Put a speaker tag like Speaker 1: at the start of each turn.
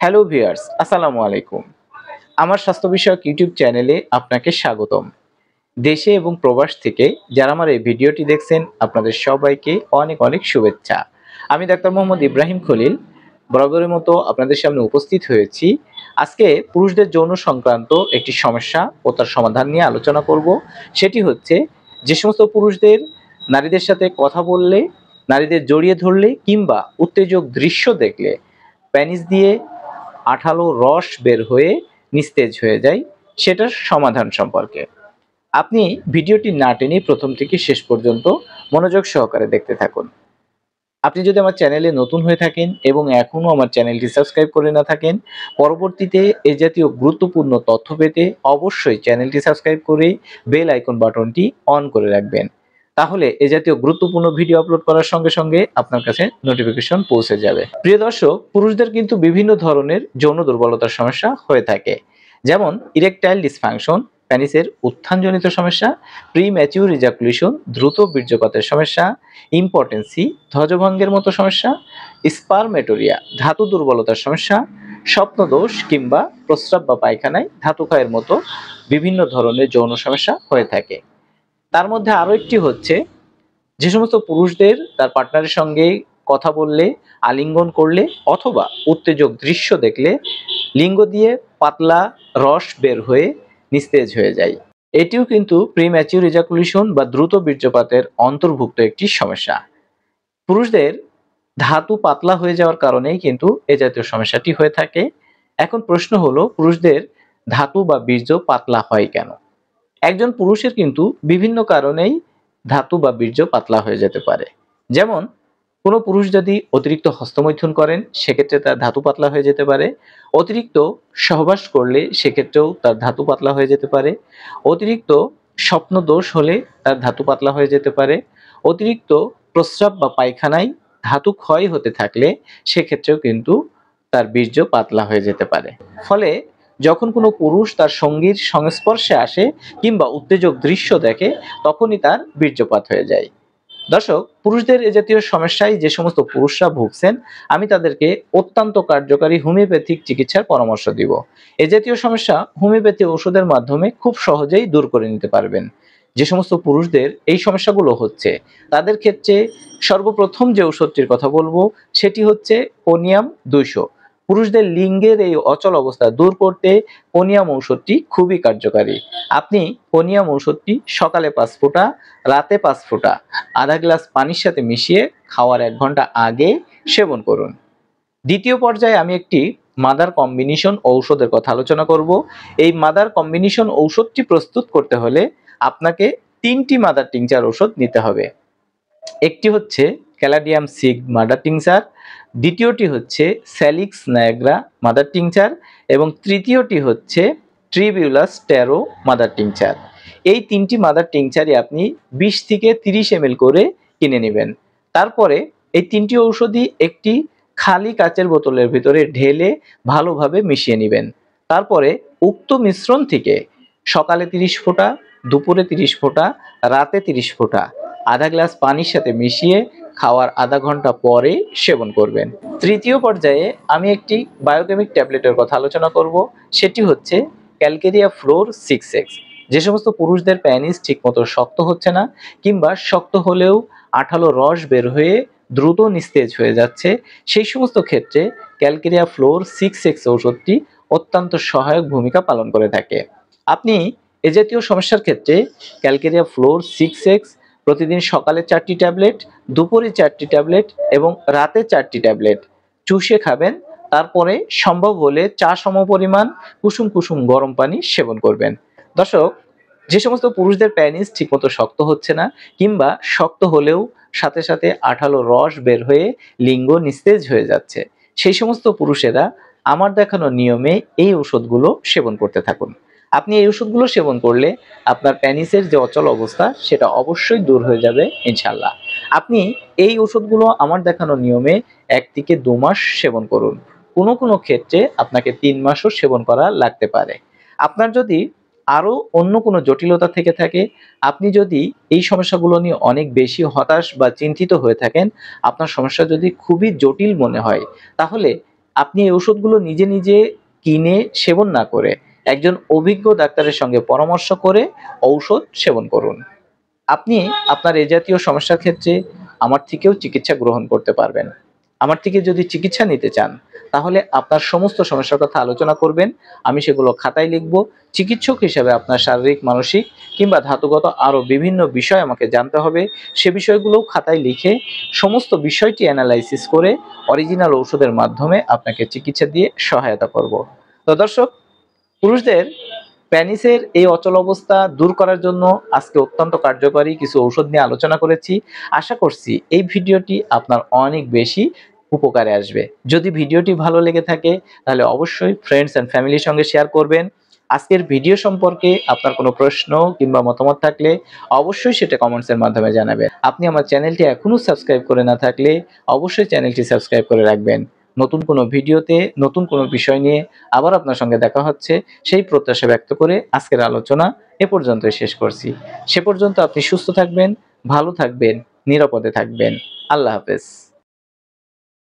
Speaker 1: Hello viewers, আসসালামু আলাইকুম। আমার স্বাস্থ্য বিষয়ক ইউটিউব চ্যানেলে আপনাকে স্বাগতম। দেশে এবং প্রবাস থেকে যারা আমার এই ভিডিওটি দেখছেন আপনাদের সবাইকে অনেক অনেক শুভেচ্ছা। আমি ডাক্তার মোহাম্মদ ইব্রাহিম খলিল বরাবরের মতো আপনাদের সামনে উপস্থিত হয়েছি। আজকে পুরুষদের যৌন সংক্রান্ত একটি সমস্যা ও তার সমাধান নিয়ে আলোচনা করব। সেটি হচ্ছে যে সমস্ত পুরুষদের নারীদের সাথে কথা বললে, নারীদের জড়িয়ে ধরলে কিংবা উত্তেজক দৃশ্য দেখলে প্যানিস দিয়ে আঠালো রস বের হয়ে নিস্তেজ হয়ে যায়, সেটার সমাধান সম্পর্কে। আপনি ভিডিওটি না টেনে প্রথম থেকে শেষ পর্যন্ত মনোযোগ সহকারে দেখতে থাকুন। আপনি যদি আমার চ্যানেলে নতুন হয়ে থাকেন এবং এখনও আমার চ্যানেলটি সাবস্ক্রাইব করে না থাকেন, পরবর্তীতে এই জাতীয় গুরুত্বপূর্ণ তথ্য পেতে অবশ্যই চ্যানেলটি সাবস্ক্রাইব করে বেল আইকন বাটনটি অন করে রাখবেন। তাহলে এই জাতীয় গুরুত্বপূর্ণ ভিডিও আপলোড করার সঙ্গে সঙ্গে আপনার কাছে নোটিফিকেশন পৌঁছে যাবে। প্রিয় দর্শক, পুরুষদের কিন্তু বিভিন্ন ধরনের যৌন দুর্বলতার সমস্যা হয়ে থাকে, যেমন ইরেকটাইল ডিসফাংশন, প্যানিসের উত্থানজনিত সমস্যা, প্রিম্যাচিউর ইজাকুলেশন, দ্রুত বীর্যপাতের সমস্যা, ইম্পটেন্সি, ধ্বজভঙ্গের মতো সমস্যা, স্পারমেটোরিয়া, ধাতু দুর্বলতার সমস্যা, স্বপ্নদোষ কিংবা প্রস্রাব বা পায়খানায় ধাতু ক্ষয়ের মতো বিভিন্ন ধরনের যৌন সমস্যা হয়ে থাকে। তার মধ্যে আরো একটি হচ্ছে যে সমস্ত পুরুষদের তার পার্টনারের সঙ্গে কথা বললে, আলিঙ্গন করলে অথবা উত্তেজক দৃশ্য দেখলে লিঙ্গ দিয়ে পাতলা রস বের হয়ে নিস্তেজ হয়ে যায়। এটিও কিন্তু প্রিম্যাচিউর ইজাকুলেশন বা দ্রুত বীর্যপাতের অন্তর্ভুক্ত একটি সমস্যা। পুরুষদের ধাতু পাতলা হয়ে যাওয়ার কারণেই কিন্তু এ জাতীয় সমস্যাটি হয়ে থাকে। এখন প্রশ্ন হলো, পুরুষদের ধাতু বা বীর্য পাতলা হয় কেন? একজন পুরুষের কিন্তু বিভিন্ন কারণেই ধাতু বা বীর্য পাতলা হয়ে যেতে পারে। যেমন কোনো পুরুষ যদি অতিরিক্ত হস্তমৈথুন করেন, সেক্ষেত্রে তার ধাতু পাতলা হয়ে যেতে পারে। অতিরিক্ত সহবাস করলে সেক্ষেত্রেও তার ধাতু পাতলা হয়ে যেতে পারে। অতিরিক্ত স্বপ্নদোষ হলে তার ধাতু পাতলা হয়ে যেতে পারে। অতিরিক্ত প্রস্রাব বা পায়খানায় ধাতু ক্ষয় হতে থাকলে সেক্ষেত্রেও কিন্তু তার বীর্য পাতলা হয়ে যেতে পারে। ফলে যখন কোনো পুরুষ তার সঙ্গীর সংস্পর্শে আসে কিংবা উত্তেজক দৃশ্য দেখে, তখনই তার বীর্যপাত হয়ে যায়। দর্শক, পুরুষদের এ জাতীয় সমস্যায় যে সমস্ত পুরুষরা ভুগছেন, আমি তাদেরকে অত্যন্ত কার্যকারী হোমিওপ্যাথিক চিকিৎসার পরামর্শ দিব। এ জাতীয় সমস্যা হোমিওপ্যাথি ওষুধের মাধ্যমে খুব সহজেই দূর করে নিতে পারবেন। যে সমস্ত পুরুষদের এই সমস্যাগুলো হচ্ছে, তাদের ক্ষেত্রে সর্বপ্রথম যে ওষুধটির কথা বলবো সেটি হচ্ছে কোনিয়াম 200। পুরুষদের লিঙ্গের এই অচল অবস্থা দূর করতে কোনিয়াম ঔষধটি খুবই কার্যকারী। আপনি কোনিয়াম ঔষধটি সকালে 5 ফোঁটা, রাতে 5 ফোঁটা আধা গ্লাস পানির সাথে মিশিয়ে খাওয়ার 1 ঘন্টা আগে সেবন করুন। দ্বিতীয় পর্যায়ে আমি একটি মাদার কম্বিনেশন ঔষধের কথা আলোচনা করব। এই মাদার কম্বিনেশন ঔষধটি প্রস্তুত করতে হলে আপনাকে 3টি মাদার টিংচার ঔষধ নিতে হবে। একটি হচ্ছে ক্যালাডিয়াম সিগ মাদার টিংচার, দ্বিতীয়টি হচ্ছে স্যালিক্স নায়াগ্রা মাদার টিংচার এবং তৃতীয়টি হচ্ছে ট্রিবিউলাস ট্যারো মাদার টিংচার। এই 3টি মাদার টিংচারই আপনি 20 থেকে 30 ml করে কিনে নেবেন। তারপরে এই 3টি ঔষধই একটি খালি কাচের বোতলের ভিতরে ঢেলে ভালোভাবে মিশিয়ে নেবেন। তারপরে উক্ত মিশ্রণ থেকে সকালে 30 ফোঁটা, দুপুরে 30 ফোঁটা, রাতে 30 ফোঁটা আধা গ্লাস পানির সাথে মিশিয়ে খাওয়ার আধা ঘন্টা পরে সেবন করবেন। তৃতীয় পর্যায়ে আমি একটি বায়োকেমিক ট্যাবলেটের কথা আলোচনা করব। সেটি হচ্ছে ক্যালকেরিয়া ফ্লোর 6X। যে সমস্ত পুরুষদের প্যানিস ঠিকমতো শক্ত হচ্ছে না কিংবা শক্ত হলেও আঠালো রস বের হয়ে দ্রুত নিস্তেজ হয়ে যাচ্ছে, সেই সমস্ত ক্ষেত্রে ক্যালকেরিয়া ফ্লোর 6X ঔষধটি অত্যন্ত সহায়ক ভূমিকা পালন করে থাকে। আপনি এ জাতীয় সমস্যার ক্ষেত্রে ক্যালকেরিয়া ফ্লোর 6X প্রতিদিন সকালে 4টি ট্যাবলেট, দুপুরে 4টি ট্যাবলেট এবং রাতে 4টি ট্যাবলেট চুষে খাবেন। তারপরে সম্ভব হলে চা সমপরিমাণ কুসুম কুসুম গরম পানি সেবন করবেন। দর্শক, যে সমস্ত পুরুষদের প্যানিস ঠিকমতো শক্ত হচ্ছে না কিংবা শক্ত হলেও সাথে সাথে আঠালো রস বের হয়ে লিঙ্গ নিস্তেজ হয়ে যাচ্ছে, সেই সমস্ত পুরুষেরা আমার দেখানো নিয়মে এই ওষুধগুলো সেবন করতে থাকুন। আপনি এই ওষুধগুলো সেবন করলে আপনার প্যানিসের যে অচল অবস্থা সেটা অবশ্যই দূর হয়ে যাবে ইনশাল্লাহ। আপনি এই ওষুধগুলো আমার দেখানো নিয়মে 1 থেকে 2 মাস সেবন করুন। কোনো কোনো ক্ষেত্রে আপনাকে 3 মাসও সেবন করা লাগতে পারে। আপনার যদি আরও অন্য কোনো জটিলতা থেকে থাকে, আপনি যদি এই সমস্যাগুলো নিয়ে অনেক বেশি হতাশ বা চিন্তিত হয়ে থাকেন, আপনার সমস্যা যদি খুবই জটিল মনে হয়, তাহলে আপনি এই ওষুধগুলো নিজে নিজে কিনে সেবন না করে একজন অভিজ্ঞ ডাক্তারের সঙ্গে পরামর্শ করে ঔষধ সেবন করুন। আপনি আপনার এ জাতীয় সমস্যার ক্ষেত্রে আমার থেকেও চিকিৎসা গ্রহণ করতে পারবেন। আমার থেকে যদি চিকিৎসা নিতে চান, তাহলে আপনার সমস্ত সমস্যার কথা আলোচনা করবেন। আমি সেগুলো খাতায় লিখব। চিকিৎসক হিসেবে আপনার শারীরিক, মানসিক কিংবা ধাতুগত আরো বিভিন্ন বিষয় আমাকে জানতে হবে। সে বিষয়গুলোও খাতায় লিখে সমস্ত বিষয়টি অ্যানালাইসিস করে অরিজিনাল ঔষধের মাধ্যমে আপনাকে চিকিৎসা দিয়ে সহায়তা করব। তো দর্শক, পুরুষদের প্যানিসের এই অচল অবস্থা দূর করার জন্য আজকে অত্যন্ত কার্যকরী কিছু ঔষধ নিয়ে আলোচনা করেছি। আশা করছি এই ভিডিওটি আপনার অনেক বেশি উপকারে আসবে। যদি ভিডিওটি ভালো লেগে থাকে তাহলে অবশ্যই ফ্রেন্ডস এন্ড ফ্যামিলির সঙ্গে শেয়ার করবেন। আজকের ভিডিও সম্পর্কে আপনার কোনো প্রশ্ন কিংবা মতামত থাকলে অবশ্যই সেটা কমেন্টসের মাধ্যমে জানাবেন। আপনি আমার চ্যানেলটি এখনো সাবস্ক্রাইব করে না থাকলে অবশ্যই চ্যানেলটি সাবস্ক্রাইব করে রাখবেন। নতুন কোনো ভিডিওতে নতুন কোনো বিষয় নিয়ে আবার আপনার সঙ্গে দেখা হচ্ছে, সেই প্রত্যাশা ব্যক্ত করে আজকের আলোচনা এ পর্যন্তই শেষ করছি। সে পর্যন্ত আপনি সুস্থ থাকবেন, ভালো থাকবেন, নিরাপদে থাকবেন। আল্লাহ হাফেজ।